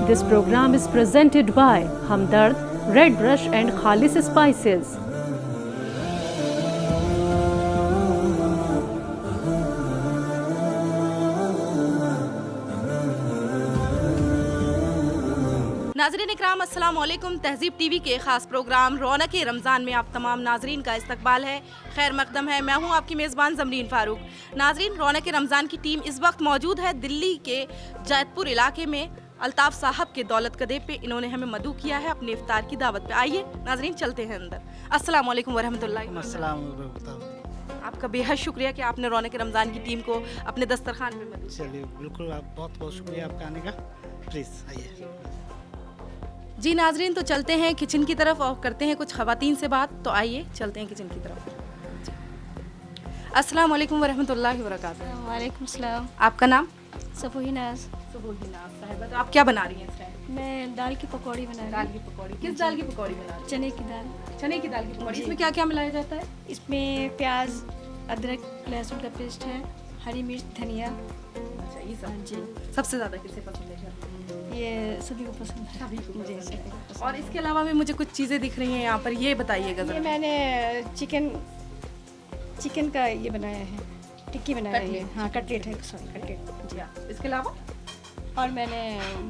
This program is presented by Hamdard, Red Brush and Khalis Spices. नाज़रीन इकराम अस्सलाम वालेकुम। तहज़ीब टीवी के ख़ास प्रोग्राम रौनक रमज़ान में आप तमाम नाज़रीन का इस्तकबाल है, खैर मकदम है। मैं हूं आपकी मेज़बान ज़मरीन फ़ारूक। नाज़रीन, रौनक रमज़ान की टीम इस वक्त मौजूद है दिल्ली के जैतपुर इलाके में अल्ताफ़ साहब के दौलत कदे पे। इन्होंने हमें मदऊ किया है अपने इफ्तार की दावत पे। आइए नाज़रीन चलते हैं अंदर। अस्सलाम वालेकुम वरहमतुल्लाहि वबरकातुहू। आपका बेहद शुक्रिया कि आपने रौनक रमज़ान की टीम को अपने दस्तरखान में मदऊ। चलिए बिल्कुल, आप बहुत बहुत शुक्रिया आपका आने का। प्लीज़ आइए। जी नाजरीन, तो चलते हैं किचन की तरफ और करते हैं कुछ ख़वातीन से बात। तो आइए चलते हैं किचन की तरफ। अस्सलाम वालेकुम वरहमतुल्लाहि वबरकातुहू। वालेकुम सलाम। आपका नाम? सफ़ीनाज़। साहिबा, तो आप क्या बना रही हैं इस टाइम? मैं दाल की पकौड़ी बना रही दाल हूँ। की पकौड़ी। किस दाल की पकौड़ी बना रही हैं? चने की दाल। चने की दाल की पकौड़ी। जी। इसमें क्या क्या मिलाया जाता है? इसमें प्याज, अदरक, लहसुन का पेस्ट है, हरी मिर्च, धनिया। अच्छा, ये सब। जी, सबसे ज़्यादा किसे पसंद है? ये सभी को पसंद है। सभी को जी, पसंद सभी है। को पसंद और इसके अलावा भी मुझे कुछ चीज़ें दिख रही हैं यहाँ पर, ये बताइएगा है। ये ज़रा। मैंने चिकन का ये बनाया है, टिक्की बनाया है। कटलेट। हाँ, कटलेट है, सॉरी कटलेट। जी हाँ। इसके अलावा और मैंने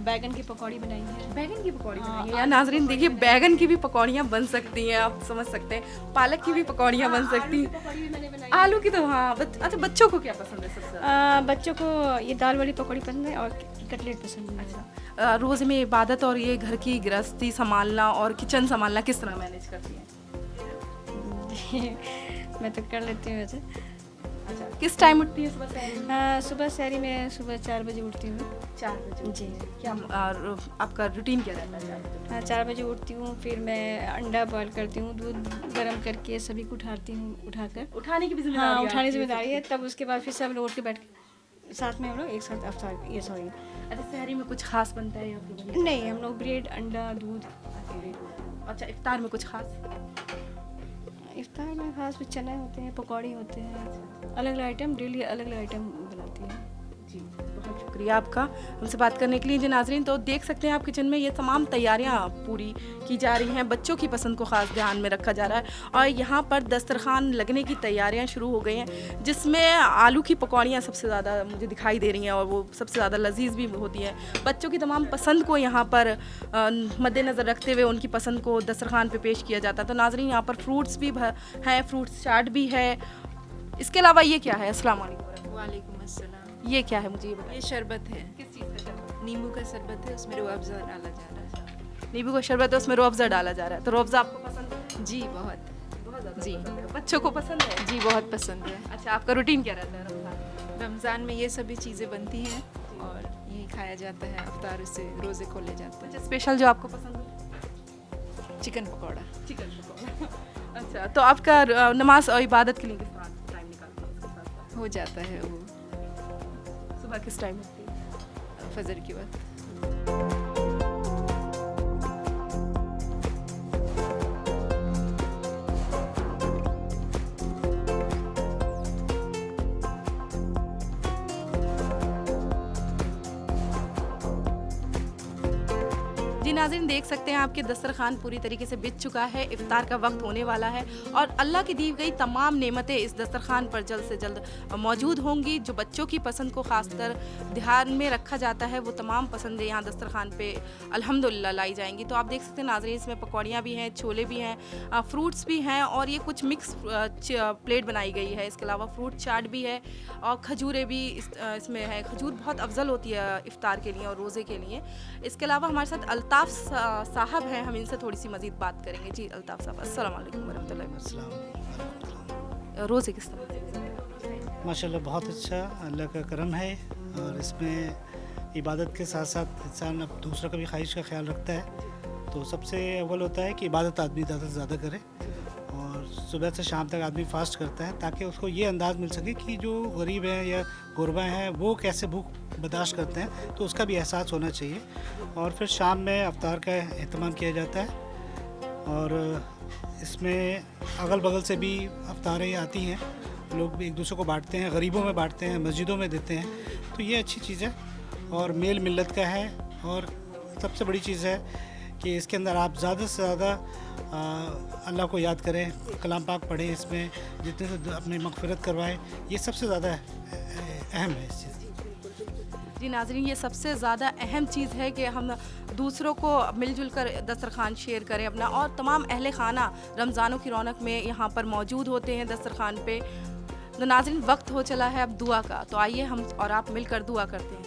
बैगन की पकौड़ी बनाई है। बैगन की पकौड़ी हाँ, बनाई है। यार नाजरीन देखिए, बैगन की भी पकौड़ियाँ बन सकती हैं, आप समझ सकते हैं। पालक की भी पकौड़ियाँ बन सकती हैं। पकौड़ी भी मैंने बनाई। आलू की तो हाँ। अच्छा, बच्चों को क्या पसंद है सबसे ज़्यादा? बच्चों को ये दाल वाली पकौड़ी पसंद है और कटलेट पसंद है। अच्छा, रोज़ में इबादत और ये घर की गृहस्थी संभालना और किचन संभालना किस तरह मैनेज करती हैं? मैं तो कर लेती हूँ वैसे। अच्छा, किस टाइम उठती है सुबह से? हाँ, सुबह शहरी में सुबह 4 बजे उठती हूँ। 4 बजे। जी। क्या आपका रूटीन क्या रहता है? 4 बजे? हाँ, 4 बजे उठती हूँ, फिर मैं अंडा बॉईल करती हूँ, दूध गर्म करके सभी को उठाती हूँ, उठाकर। उठाने की भी जिम्मेदारी हाँ, है उठाने आपकी? की जिम्मेदारी है। तब उसके बाद फिर सब लोग उठ के बैठ के साथ में हम लोग एक साथ अफ्तार ये सॉरी अच्छा, शहरी में कुछ खास बनता है या फिर नहीं, हम लोग ब्रेड, अंडा, दूध। अच्छा, इफ्तार में कुछ खास? इफ्तार में खास भी चने होते हैं, पकौड़ी होते हैं, अलग अलग आइटम, डेली अलग अलग आइटम बनाती हैं। जी, बहुत शुक्रिया आपका हमसे बात करने के लिए। जी नाजरीन, तो देख सकते हैं आप किचन में ये तमाम तैयारियां पूरी की जा रही हैं। बच्चों की पसंद को ख़ास ध्यान में रखा जा रहा है और यहाँ पर दस्तरखान लगने की तैयारियां शुरू हो गई हैं, जिसमें आलू की पकौड़ियाँ सबसे ज़्यादा मुझे दिखाई दे रही हैं और वो सबसे ज़्यादा लजीज भी होती हैं। बच्चों की तमाम पसंद को यहाँ पर मद्देनज़र रखते हुए उनकी पसंद को दस्तरखान पर पेश किया जाता है। तो नाजरीन, यहाँ पर फ्रूट्स भी हैं, फ्रूट्स चाट भी है। इसके अलावा ये क्या है? अस्सलाम वालेकुम। वालेकुम अस्सलाम। ये क्या है, मुझे ये बताइए। ये शरबत है, किस चीज़ का शरबत? नींबू का शरबत है, उसमें रूह अफ़ज़ा डाला जा रहा है। नींबू का शरबत है, उसमें रूह अफ़ज़ा डाला जा रहा है। तो रूह अफ़ज़ा आपको पसंद है? जी बहुत। बहुत ज़्यादा जी। पसंद है। बच्चों को पसंद है? जी बहुत पसंद है। अच्छा, आपका रूटीन क्या रहता है रमज़ान? रमज़ान में ये सभी चीज़ें बनती हैं और यही खाया जाता है। अफ्तार से रोज़े खोले जाते कुछ हैं। स्पेशल जो आपको पसंद हो? चिकन पकौड़ा। चिकन पकौड़ा। अच्छा, तो आपका नमाज और इबादत के लिए किस तरह टाइम निकालते हैं? इसके साथ हो जाता है वो सुबह किस टाइम उठती है? फजर के वक्त। जी नाज़रीन, देख सकते हैं आपके दस्तरखान पूरी तरीके से बिछ चुका है। इफ्तार का वक्त होने वाला है और अल्लाह की दी गई तमाम नेमतें इस दस्तरखान पर जल्द से जल्द मौजूद होंगी। जो बच्चों की पसंद को ख़ासकर ध्यान में रखा जाता है, वो तमाम पसंदें यहाँ दस्तरखान पे अल्हम्दुलिल्लाह लाई जाएंगी। तो आप देख सकते हैं नाज़रीन, इसमें पकौड़ियाँ भी हैं, छोले भी हैं, फ्रूट्स भी हैं और ये कुछ मिक्स प्लेट बनाई गई है। इसके अलावा फ्रूट चाट भी है और खजूरें भी इसमें है। खजूर बहुत अफजल होती है इफ्तार के लिए और रोज़े के लिए। इसके अलावा हमारे साथ अल्ताफ़ साहब हैं, हम इनसे थोड़ी सी मज़ीद बात करेंगे। जी अल्ताफ़ साहब, अस्सलाम वालेकुम वरहमतुल्लाहि अस्सलाम वालेकुम। रोज़े किस तरह? माशाल्लाह बहुत अच्छा, अल्लाह का करम है। और इसमें इबादत के साथ साथ इंसान अब दूसरा का भी ख्वाहिश का ख्याल रखता है। तो सबसे अव्वल होता है कि इबादत आदमी ज़्यादा से ज़्यादा करे और सुबह से शाम तक आदमी फास्ट करता है, ताकि उसको ये अंदाज़ मिल सके कि जो गरीब हैं या गुरबा हैं वो कैसे भूख बर्दाश्त करते हैं, तो उसका भी एहसास होना चाहिए। और फिर शाम में अफ्तार का एहतमाम किया जाता है और इसमें अगल बगल से भी अफ्तारें आती हैं, लोग भी एक दूसरे को बांटते हैं, गरीबों में बांटते हैं, मस्जिदों में देते हैं। तो ये अच्छी चीज़ है और मेल मिलत का है और सबसे बड़ी चीज़ है कि इसके अंदर आप ज़्यादा से ज़्यादा अल्लाह को याद करें, कलाम पाक पढ़ें, इसमें जितने से अपनी मग़फ़िरत करवाएं, ये सबसे ज़्यादा अहम है इस चीज़। जी नाज़रीन, ये सबसे ज़्यादा अहम चीज़ है कि हम दूसरों को मिलजुल कर दस्तरखान शेयर करें अपना, और तमाम अहले खाना रमज़ानों की रौनक में यहाँ पर मौजूद होते हैं दस्तरखान पे। तो नाज़रीन, वक्त हो चला है अब दुआ का, तो आइए हम और आप मिलकर दुआ करते हैं।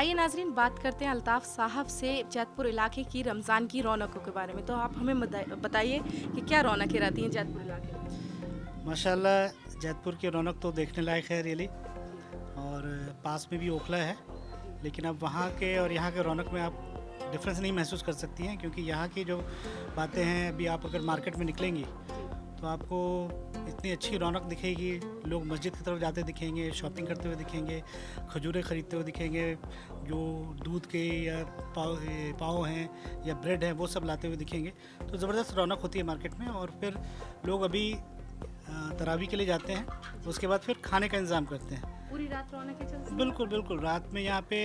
आइए नाजरीन, बात करते हैं अल्ताफ़ साहब से जैतपुर इलाके की रमज़ान की रौनकों के बारे में। तो आप हमें बताइए कि क्या रौनकें रहती हैं जैतपुर इलाके में। माशाल्लाह जैतपुर की रौनक तो देखने लायक है रियली, और पास में भी ओखला है, लेकिन अब वहाँ के और यहाँ के रौनक में आप डिफरेंस नहीं महसूस कर सकती हैं, क्योंकि यहाँ की जो बातें हैं। अभी आप अगर मार्केट में निकलेंगी तो आपको इतनी अच्छी रौनक दिखेगी, लोग मस्जिद की तरफ जाते दिखेंगे, शॉपिंग करते हुए दिखेंगे, खजूरें ख़रीदते हुए दिखेंगे, जो दूध के या पाव हैं या ब्रेड हैं वो सब लाते हुए दिखेंगे। तो ज़बरदस्त रौनक होती है मार्केट में। और फिर लोग अभी तरावी के लिए जाते हैं, उसके बाद फिर खाने का इंतज़ाम करते हैं। पूरी रात रौनक चलती है? बिल्कुल बिल्कुल, रात में यहाँ पे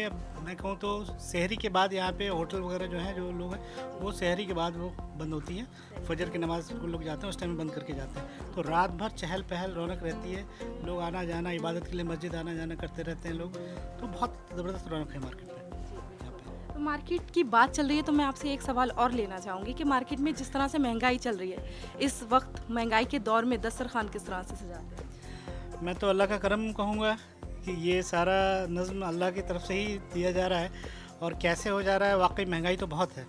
मैं कहूँ तो सहरी के बाद यहाँ पे होटल वगैरह जो हैं, जो लोग हैं वो सहरी के बाद वो बंद होती हैं। फजर की नमाज़ को लोग जाते हैं, उस टाइम में बंद करके जाते हैं। तो रात भर चहल पहल रौनक रहती है, लोग आना जाना, इबादत के लिए मस्जिद आना जाना करते रहते हैं लोग। तो बहुत ज़बरदस्त रौनक है मार्केट में यहाँ पे। तो मार्केट की बात चल रही है तो मैं आपसे एक सवाल और लेना चाहूँगी कि मार्केट में जिस तरह से महंगाई चल रही है, इस वक्त महंगाई के दौर में दस्तरखान किस तरह से सजाते हैं? मैं तो अल्लाह का करम कहूँगा कि ये सारा नज़्म अल्लाह की तरफ से ही दिया जा रहा है। और कैसे हो जा रहा है, वाकई महंगाई तो बहुत है,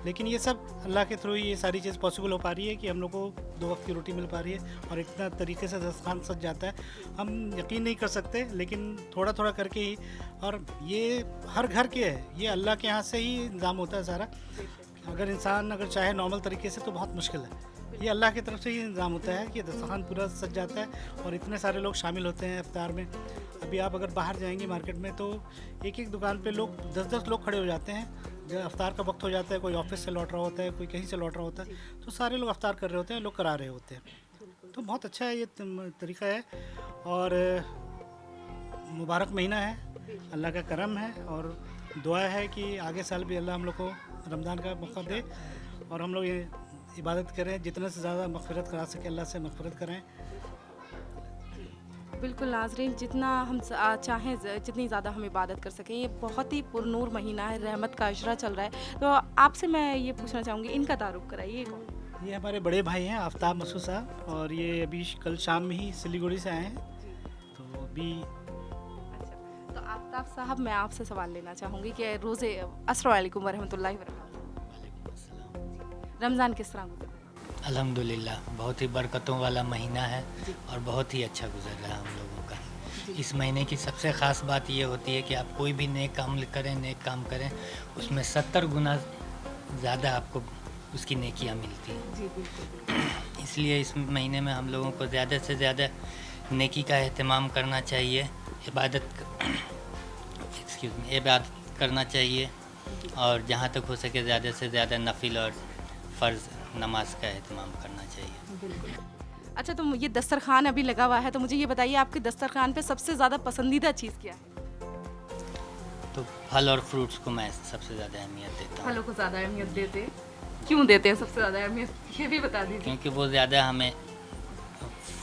लेकिन ये सब अल्लाह के थ्रू ही ये सारी चीज़ पॉसिबल हो पा रही है कि हम लोग को 2 वक्त की रोटी मिल पा रही है और इतना तरीके से दस्तरखान सज जाता है, हम यकीन नहीं कर सकते। लेकिन थोड़ा थोड़ा करके ही, और ये हर घर के है, ये अल्लाह के यहाँ से ही इंतज़ाम होता है सारा। अगर इंसान अगर चाहे नॉर्मल तरीके से तो बहुत मुश्किल है, ये अल्लाह की तरफ से ही इंतज़ाम होता है कि दस्तरखान पूरा सज जाता है और इतने सारे लोग शामिल होते हैं इफ्तार में। अभी आप अगर बाहर जाएंगे मार्केट में तो एक एक दुकान पे लोग 10-10 लोग खड़े हो जाते हैं। जब अफ्तार का वक्त हो जाता है, कोई ऑफिस से लौट रहा होता है, कोई कहीं से लौट रहा होता है, तो सारे लोग अफ्तार कर रहे होते हैं, लोग करा रहे होते हैं। तो बहुत अच्छा है ये तरीका है और मुबारक महीना है, अल्लाह का करम है। और दुआ है कि आगे साल भी अल्लाह हम लोग को रमज़ान का मौका दे और हम लोग ये इबादत करें, जितने से ज़्यादा मग़फ़िरत करा सके अल्लाह से मग़फ़िरत करें। बिल्कुल नाज़रीन, जितना हम चाहें जितनी ज़्यादा हम इबादत कर सकें। ये बहुत ही पुरनूर महीना है, रहमत का अशरा चल रहा है। तो आपसे मैं ये पूछना चाहूँगी, इनका तारुफ कराइए कौन? ये हमारे बड़े भाई हैं आफ्ताब मसूद साहब, और ये अभी कल शाम में ही सिलीगुड़ी से आए हैं। तो अभी तो आफ्ताब साहब, मैं आपसे सवाल लेना चाहूँगी कि रोज़े अस्सलाम वालेकुम वरहमतुल्लाहि वबरकातुहू, रमज़ान किस तरह गुजरा? अल्हम्दुलिल्लाह, बहुत ही बरकतों वाला महीना है और बहुत ही अच्छा गुजर रहा है हम लोगों का। इस महीने की सबसे ख़ास बात ये होती है कि आप कोई भी नेक काम करें, उसमें 70 गुना ज़्यादा आपको उसकी नेकियां मिलती हैं। जी बिल्कुल। इसलिए इस महीने में हम लोगों को ज़्यादा से ज़्यादा नेकी का एहतमाम करना चाहिए, इबादत करना चाहिए, और जहाँ तक हो सके ज़्यादा से ज़्यादा नफिल और फ़र्ज़ नमाज का एहतमाम करना चाहिए। बिल्कुल। अच्छा, तो ये दस्तरखान अभी लगा हुआ है, तो मुझे ये बताइए आपके दस्तरखान पे सबसे ज़्यादा पसंदीदा चीज़ क्या है? तो फल और फ्रूट्स को मैं सबसे ज़्यादा अहमियत देता हूँ। फलों को ज़्यादा अहमियत देते हैं? क्यों देते हैं सबसे ज़्यादा अहमियत, ये भी बता दीजिए। क्योंकि वो ज़्यादा हमें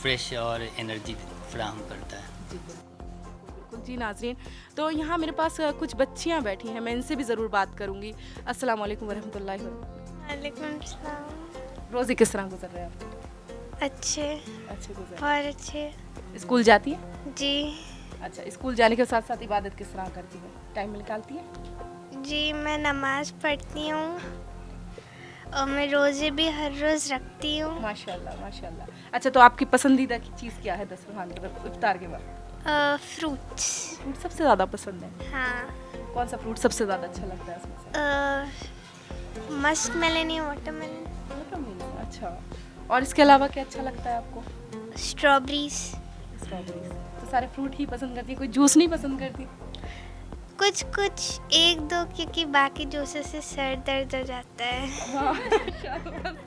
फ्रेश और एनर्जी फराहम करता है। जी बिल्कुल जी नाज़रीन, तो यहाँ मेरे पास कुछ बच्चियाँ बैठी हैं, मैं इनसे भी ज़रूर बात करूँगी। अस्सलाम वालेकुम वरहमतुल्लाहि वबरकातुहू। वालेकुम अस्सलाम। रोज़े किस तरह गुजर रहे हैं आपके? अच्छे गुजर बहुत अच्छे। स्कूल जाती है? जी अच्छा, स्कूल जाने के साथ साथ इबादत किस तरह करती है, टाइम निकालती है? जी, मैं नमाज़ पढ़ती हूँ और मैं रोज़े भी हर रोज़ रखती हूँ। माशाल्लाह माशाल्लाह। अच्छा, तो आपकी पसंदीदा की चीज़ क्या है दस्तरखान पर इफ्तार के वक्त? फ्रूट्स। फ्रूट सबसे ज़्यादा पसंद है? हाँ। कौन सा फ्रूट सबसे ज़्यादा अच्छा लगता है उसमें से? मस्क मेलन या वाटरमेलन। अच्छा, और इसके अलावा क्या अच्छा लगता है आपको? स्ट्रॉबेरीज। स्ट्रॉबेरीज। तो सारे फ्रूट ही पसंद करती है, कोई जूस नहीं पसंद करती? कुछ कुछ एक दो, क्योंकि बाकी जूसों से सर दर्द हो जाता है।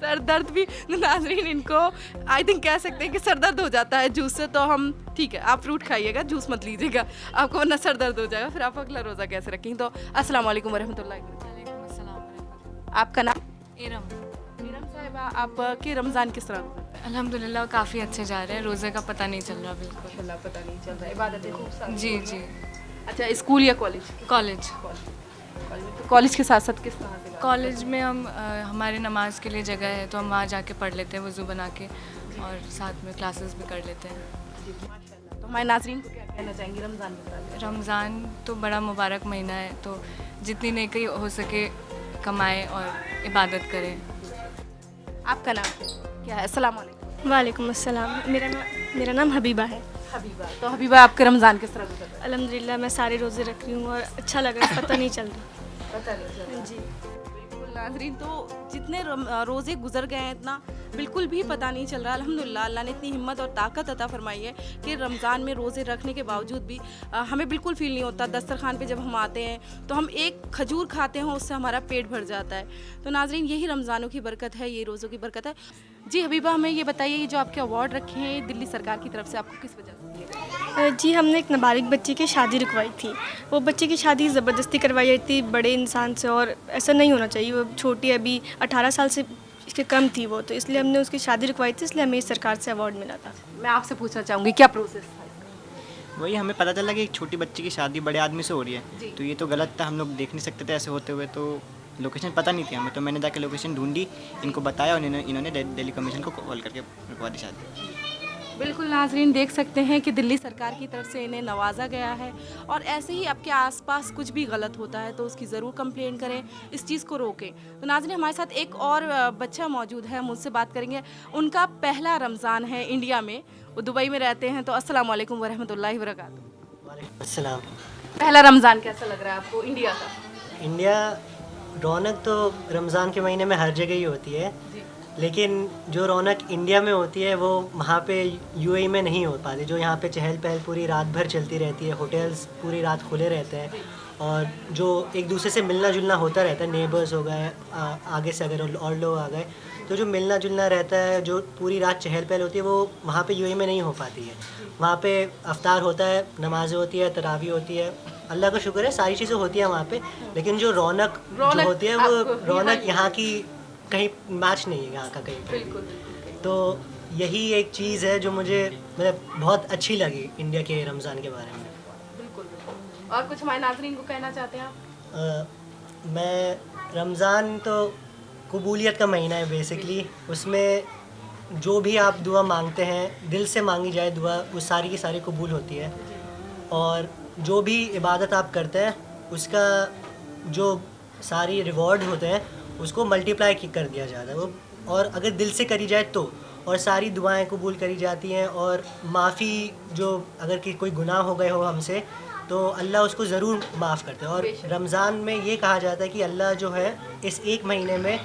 सर दर्द भी नाज़रीन, इनको आई थिंक कह सकते हैं कि सर दर्द हो जाता है जूस से। तो हम ठीक है, आप फ्रूट खाइएगा, जूस मत लीजिएगा, आपको वरना सर दर्द हो जाएगा, फिर आप अगला रोज़ा कैसे रखेंगे। तो अस्सलाम वालेकुम वरहमतुल्लाहि वबरकातुहू। आपका नाम? इरम। इरम साहिबा, आपके रमज़ान किस तरह गुजरता है? अल्हम्दुलिल्लाह काफ़ी अच्छे जा रहे हैं, रोज़े का पता नहीं चल रहा बिल्कुल। अल्लाह पता नहीं चल रहा है, इबादतें खूब सारी। जी जी। अच्छा, स्कूल या कॉलेज? कॉलेज। तो कॉलेज के साथ साथ किस तरह से? कॉलेज में हम हमारे नमाज के लिए जगह है, तो हम वहाँ जाके पढ़ लेते हैं वज़ू बना के, और साथ में क्लासेस भी कर लेते हैं। तो हमारे नाज़रीन को क्या कहना चाहेंगे रमज़ान के बारे में? रमज़ान तो बड़ा मुबारक महीना है, तो जितनी नेकी हो सके कमाएं और इबादत करें। आपका नाम क्या है? अस्सलाम वालेकुम। वालेकुम अस्सलाम। मेरा नाम हबीबा है। हबीबा। तो हबीबा, आपके रमज़ान किस तरह गुजर रहा है? अल्हम्दुलिल्लाह मैं सारे रोज़े रख रही हूँ और अच्छा लग रहा है, पता नहीं चल रहा। पता नहीं चल रहा। जी। बिल्कुल नाज़रीन, तो जितने रोज़े गुजर गए हैं इतना बिल्कुल भी पता नहीं चल रहा। अल्हम्दुलिल्लाह अल्लाह ने इतनी हिम्मत और ताकत अता फरमाई है कि रमज़ान में रोज़े रखने के बावजूद भी हमें बिल्कुल फ़ील नहीं होता। दस्तरखान पे जब हम आते हैं तो हम एक खजूर खाते हैं, उससे हमारा पेट भर जाता है। तो नाज़रीन, यही रमज़ानों की बरकत है, ये रोज़ों की बरकत है। जी हबीबा, हमें ये बताइए, ये जो आपके अवार्ड रखे हैं दिल्ली सरकार की तरफ से, आपको किस वजह से दिए गए? जी, हमने एक नाबालिग बच्ची की शादी रुकवाई थी। वो बच्चे की शादी ज़बरदस्ती करवाई गई थी बड़े इंसान से, और ऐसा नहीं होना चाहिए। वो छोटी, अभी 18 साल से इसके कम थी वो, तो इसलिए हमने उसकी शादी रुकवाई थी, इसलिए हमें इस सरकार से अवार्ड मिला था। मैं आपसे पूछना चाहूँगी, क्या प्रोसेस था? वही हमें पता चला कि एक छोटी बच्ची की शादी बड़े आदमी से हो रही है, तो ये तो गलत था, हम लोग देख नहीं सकते थे ऐसे होते हुए। तो लोकेशन पता नहीं थी हमें, तो मैंने जाके लोकेशन ढूंढी, इनको बताया और इन्होंने दिल्ली कमीशन को कॉल करके रुकवा दी शादी। बिल्कुल नाज़रीन, देख सकते हैं कि दिल्ली सरकार की तरफ से इन्हें नवाजा गया है। और ऐसे ही आपके आसपास कुछ भी गलत होता है तो उसकी ज़रूर कंप्लेंट करें, इस चीज़ को रोकें। तो नाज़रीन, हमारे साथ एक और बच्चा मौजूद है, हम उससे बात करेंगे। उनका पहला रमज़ान है इंडिया में, वो दुबई में रहते हैं। तो अस्सलाम वालेकुम वरहमतुल्लाहि वबरकातुहू। वालेकुम अस्सलाम। पहला रमज़ान कैसा लग रहा है आपको इंडिया का? इंडिया, रौनक तो रमज़ान के महीने में हर जगह ही होती है, लेकिन जो रौनक इंडिया में होती है वो वहाँ पे यूएई में नहीं हो पाती। जो यहाँ पे चहल पहल पूरी रात भर चलती रहती है, होटल्स पूरी रात खुले रहते हैं, और जो एक दूसरे से मिलना जुलना होता रहता है, नेबर्स हो गए, आगे से अगर और लोग आ गए, तो जो मिलना जुलना रहता है, जो पूरी रात चहल पहल होती है, वो वहाँ पे यूएई में नहीं हो पाती है। वहाँ पे अफ्तार होता है, नमाज़ें होती है, तरावी होती है, अल्लाह का शुक्र है सारी चीज़ें होती हैं वहाँ पे, लेकिन जो रौनक जो होती है वो रौनक यहाँ की कहीं मैच नहीं है यहाँ का कहीं पे। तो यही एक चीज़ है जो मुझे मतलब बहुत अच्छी लगी इंडिया के रमज़ान के बारे में। बिल्कुल। और कुछ हमारे नाज़रीन को कहना चाहते हैं आप? मैं, रमज़ान तो कबूलियत का महीना है बेसिकली। उसमें जो भी आप दुआ मांगते हैं, दिल से मांगी जाए दुआ, वो सारी की सारी कबूल होती है। और जो भी इबादत आप करते हैं उसका जो सारी रिवॉर्ड होते हैं उसको मल्टीप्लाई कर दिया जाता है वो, और अगर दिल से करी जाए तो, और सारी दुआएं कबूल करी जाती हैं। और माफ़ी, जो अगर कि कोई गुनाह हो गए हो हमसे, तो अल्लाह उसको ज़रूर माफ़ करते हैं। और रमज़ान में ये कहा जाता है कि अल्लाह जो है इस एक महीने में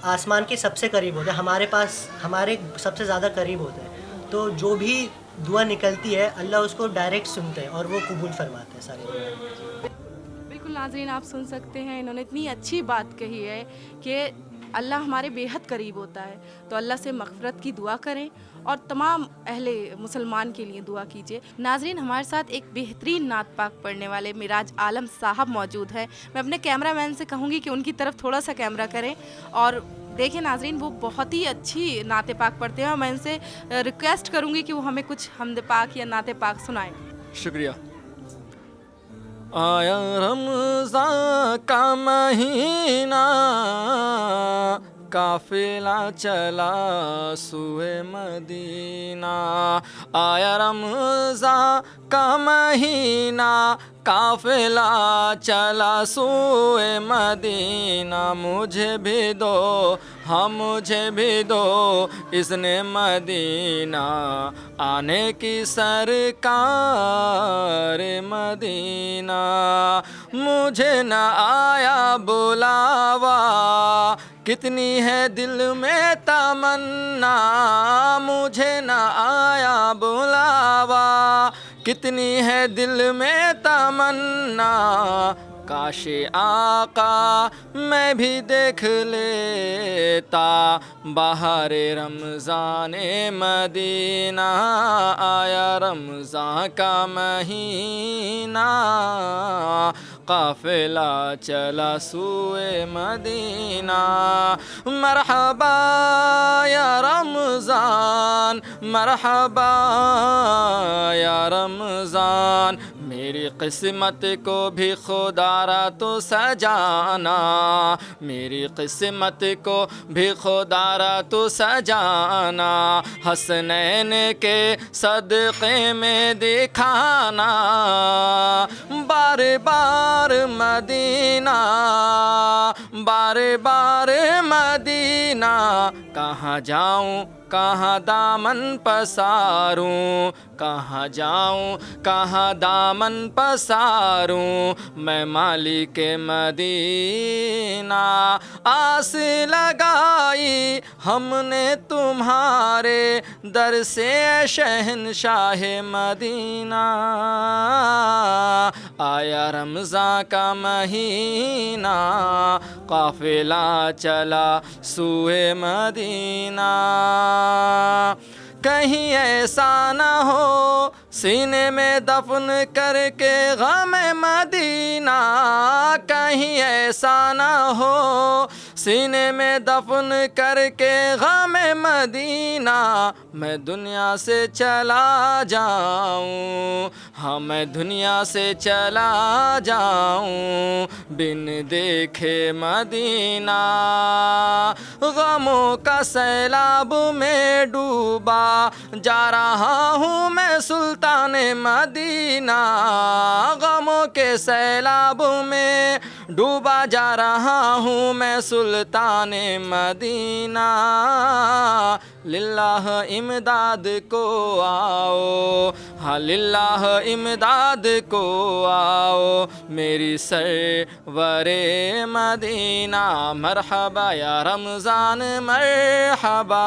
आसमान के सबसे करीब होता है, हमारे पास, हमारे सबसे ज़्यादा करीब होता है। तो जो भी दुआ निकलती है अल्लाह उसको डायरेक्ट सुनते हैं और वो कबूल फरमाते हैं सारी दुआएं। बिल्कुल नाज़रीन, आप सुन सकते हैं, इन्होंने इतनी अच्छी बात कही है कि अल्लाह हमारे बेहद करीब होता है। तो अल्लाह से मग़फ़िरत की दुआ करें और तमाम अहले मुसलमान के लिए दुआ कीजिए। नाज़रीन, हमारे साथ एक बेहतरीन नात पाक पढ़ने वाले मिराज आलम साहब मौजूद हैं। मैं अपने कैमरामैन से कहूँगी कि उनकी तरफ थोड़ा सा कैमरा करें और देखिए नाज़रीन, वो बहुत ही अच्छी नात पाक पढ़ते हैं और मैं इनसे रिक्वेस्ट करूँगी कि वो हमें कुछ हमद पाक या नात पाक सुनाएँ। शुक्रिया। आया रमज़ान का महीना, काफिला चला सुए मदीना। आया रमज़ान का महीना, काफिला चला सुए मदीना। मुझे भी दो, हाँ मुझे भी दो इसने मदीना आने की सरकार मदीना। मुझे न आया बुलावा, कितनी है दिल में तमन्ना। मुझे न आया बुलावा, कितनी है दिल में तमन्ना। काश आका मैं भी देख लेता बाहर रमज़ान मदीना। आया रमज़ान का महीना, काफ़िला चला सुए मदीना। मरहबा या रमज़ान, मरहबा या रमज़ान। मेरी किस्मत को भी खुदारा तो सजाना, मेरी किस्मत को भी खुदारा तो सजाना। हसनैन के सदक़े में दिखाना, बार बार मदीना, बार बार मदीना। मदीना, कहाँ जाऊँ कहाँ दामन पसारूं, कहाँ जाऊँ कहाँ दामन पसारूं, मैं मालिक मदीना। आस लगाई हमने तुम्हारे दर से शहंशाह मदीना, आया रमज़ान का महीना, काफ़िला चला सूए मदीना। कहीं ऐसा न हो सीने में दफन करके गम मदीना, कहीं ऐसा न हो सीने में दफन करके गम मदीना, मैं दुनिया से चला जाऊं, हाँ मैं दुनिया से चला जाऊं, बिन देखे मदीना। गमों का सैलाब में डूबा जा रहा हूँ मैं सुल्तान मदीना, गमों के सैलाब में डूबा जा रहा हूँ मैं सुल्तान मदीना। लिल्लाह इमदाद को आओ, हाँ लिल्लाह इमदाद को आओ, मेरी सरवरे मदीना। मरहबा या रमज़ान मरहबा,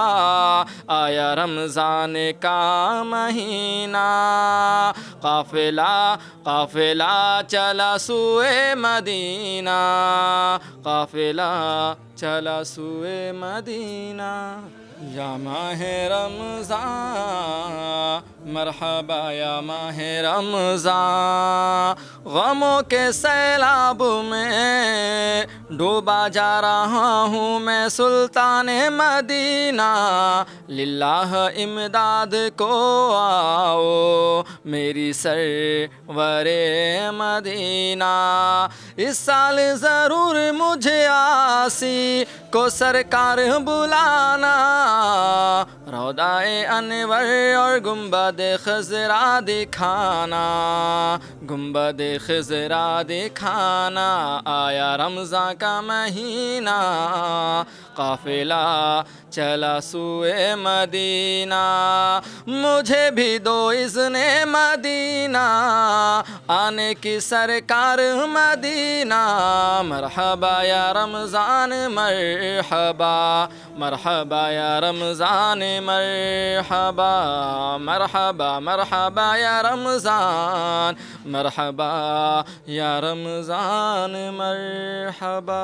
आया रमज़ान का महीना, काफ़िला काफ़िला चला सूए मदीना, काफ़िला चला सूए मदीना। या माहे रमज़ान मरहबा, या माहे रमज़ान, गमों के सैलाब में डूबा जा रहा हूँ मैं सुल्तान मदीना। लिल्लाह इमदाद को आओ, मेरी सरवरे मदीना। इस साल ज़रूर मुझे आसी को सरकार बुलाना, रौदाए अनवर और गुंबद खज़रा दिखाना, गुंबद खज़रा दिखाना। आया रमज़ान का महीना, काफ़िला चला सूए मदीना। मुझे भी दो इज़्ने मदीना, आने की सरकार मदीना। मरहबा या रमज़ान मरहबा, मरहबा या रमज़ान मरहबा, मरहबा मरहबा या रमज़ान, मरहबा या रमज़ान मरहबा।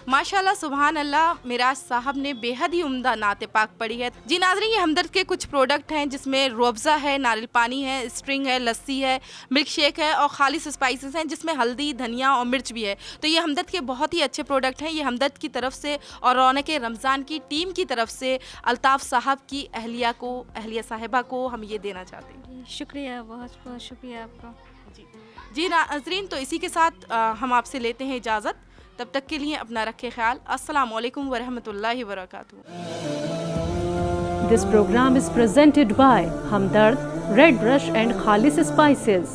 माशाल्लाह सुभान अल्लाह, मिराज साहब ने बेहद ही उम्दा नाते पाक पढ़ी है। जी नाज़रीन, ये हमदर्द के कुछ प्रोडक्ट हैं जिसमें रूअफ़ज़ा है, नारियल पानी है, स्ट्रिंग है, लस्सी है, मिल्क शेक है और खालिस स्पाइसेस हैं जिसमें हल्दी, धनिया और मिर्च भी है। तो ये हमदर्द के बहुत ही अच्छे प्रोडक्ट हैं। ये हमदर्द की तरफ से और रौनक रमज़ान की टीम की तरफ से अल्ताफ़ साहब की अहलिया साहिबा को हम ये देना चाहते हैं। शुक्रिया, बहुत बहुत शुक्रिया आपका। जी नाज़रीन, तो इसी के साथ हम आपसे लेते हैं इजाज़त। तब तक के लिए अपना रखें ख्याल। अस्सलामु अलैकुम व रहमतुल्लाहि व बरकातुहू। This program is presented by Hamdard, Red Brush and Khalis Spices.